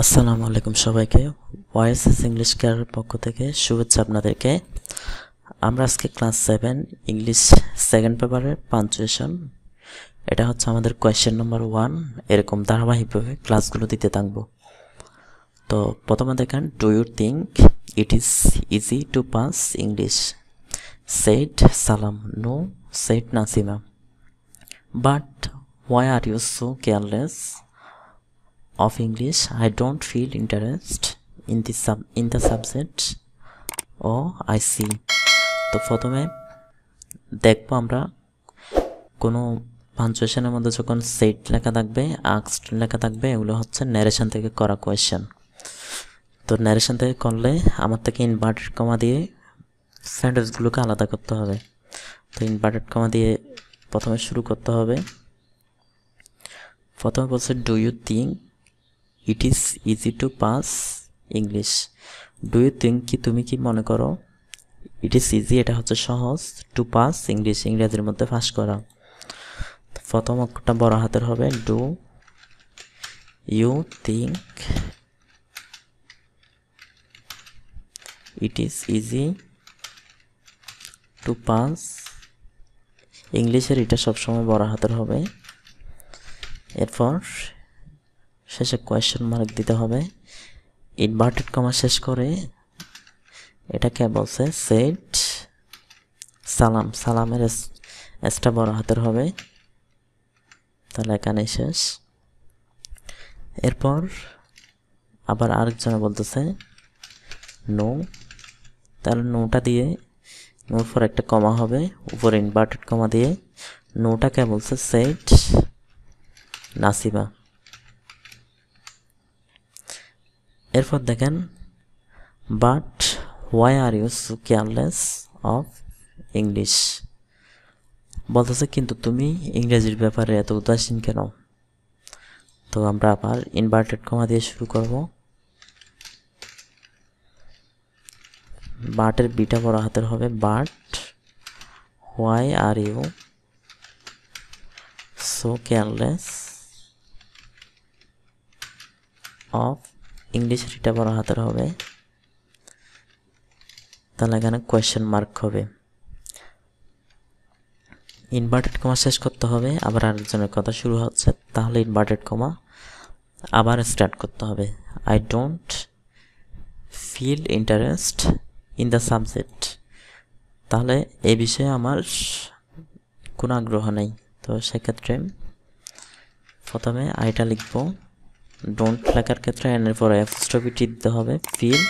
আসসালামু আলাইকুম সবাইকে। ওয়াইএসএস ইংলিশ কেয়ারের পক্ষ থেকে শুভেচ্ছা আপনাদেরকে। আমরা আজকে ক্লাস 7 ইংলিশ সেকেন্ড পেপারের পাঞ্চুয়েশন, এটা হচ্ছে আমাদের কোয়েশ্চেন নম্বর 1, এরকম ধারাবাহিকভাবে ক্লাসগুলো দিতে থাকবো। তো প্রথমে দেখেন, do you think it is easy to pass English? Said Salam, no said Nasima. But why are you so careless of English? I don't feel interest in the subject. Oh, I see. তো প্রথমে দেখবো আমরা কোনো পাঞ্চুয়েশনের মধ্যে যখন সেট লেখা থাকবে, asked লেখা থাকবে, এগুলো হচ্ছে ন্যারেশন থেকে করা কোয়েশ্চেন। তো ন্যারেশন থেকে করলে আমার থেকে ইনভার্টেড কমা দিয়ে সেন্টেন্সগুলোকে আলাদা করতে হবে। তো ইনভার্টেড কমা দিয়ে প্রথমে শুরু করতে হবে। প্রথমে বলছে, do you think it is easy to pass English? Do you think, কি তুমি কি মনে করো, ইট ইজ ইজি, এটা হচ্ছে সহজ, টু পাস ইংলিশ, ইংরেজির মধ্যে পাস করা। প্রথম অক্ষরটা বড় হাতের হবে, do you think it is easy to pass ইংলিশের, এটা সবসময় বড় হাতের হবে। এরপর শেষে কোয়েশ্চেন মার্ক দিতে হবে। ইনভার্টেড কমা শেষ করে এটাকে বলছে সেড সালাম, সালামের এসটা বড় হাতের হবে, তাহলে এখানে শেষ। এরপর আবার আরেকজনে বলতেছে নো, তাহলে নোটা দিয়ে নোর পর একটা কমা হবে, উপরে ইনভার্টেড কমা দিয়ে নোটাকে বলছে সেড নাসিমা। এরপর দেখেন, but why are you so careless of English? বলতেছে কিন্তু তুমি ইংরেজির ব্যাপারে এত উদাসীন কেন? তো আমরা আবার ইনভার্টেড কমা দিয়ে শুরু করব। বাটের বিটা বড় হাতের হবে, but why are you so careless of ইংলিশের এটা বড় হাতের হবে, তাহলে এখানে কোয়েশ্চেন মার্ক হবে। ইনভার্টেড কমা শেষ করতে হবে, আবার আরেকজনের কথা শুরু হচ্ছে, তাহলে ইনভার্টেড কমা আবার স্টার্ট করতে হবে। I don't feel interest in the subject, তাহলে এই বিষয়ে আমার কোনো আগ্রহ নেই। তো সেক্ষেত্রে প্রথমে আইটা লিখব, ডোন্ট লেখার ক্ষেত্রে এনের পরে অ্যাপোস্ট্রফি টি দিতে হবে, feel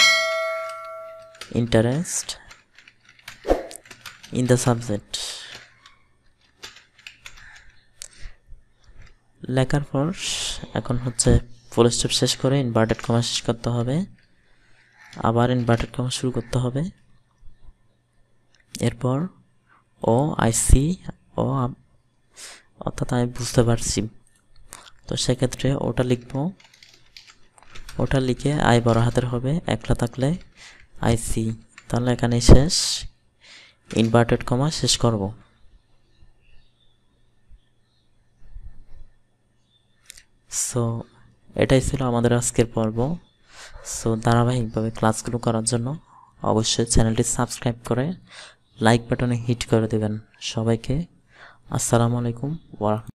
interest in the subject. লেখার পর এখন হচ্ছে ফুল স্টপ শেষ করে ইনভার্টেড কমা শেষ করতে হবে, আবার ইনভার্টেড কমা শুরু করতে হবে। এরপর ও আই সি, ও অর্থাৎ আমি বুঝতে পারছি, তো সেক্ষেত্রে ওটা লিখব, ওটা লিখে আই বড় হাতের হবে, একলা থাকলে আই সি, তাহলে এখানে শেষ, ইনভার্টেড কমা শেষ করব। সো এটাই ছিল আমাদের আজকের পর্ব। সো ধারাবাহিকভাবে ক্লাসগুলো করার জন্য অবশ্যই চ্যানেলটি সাবস্ক্রাইব করে লাইক বাটনে হিট করে দেবেন। সবাইকে আসসালামু আলাইকুম ওয়া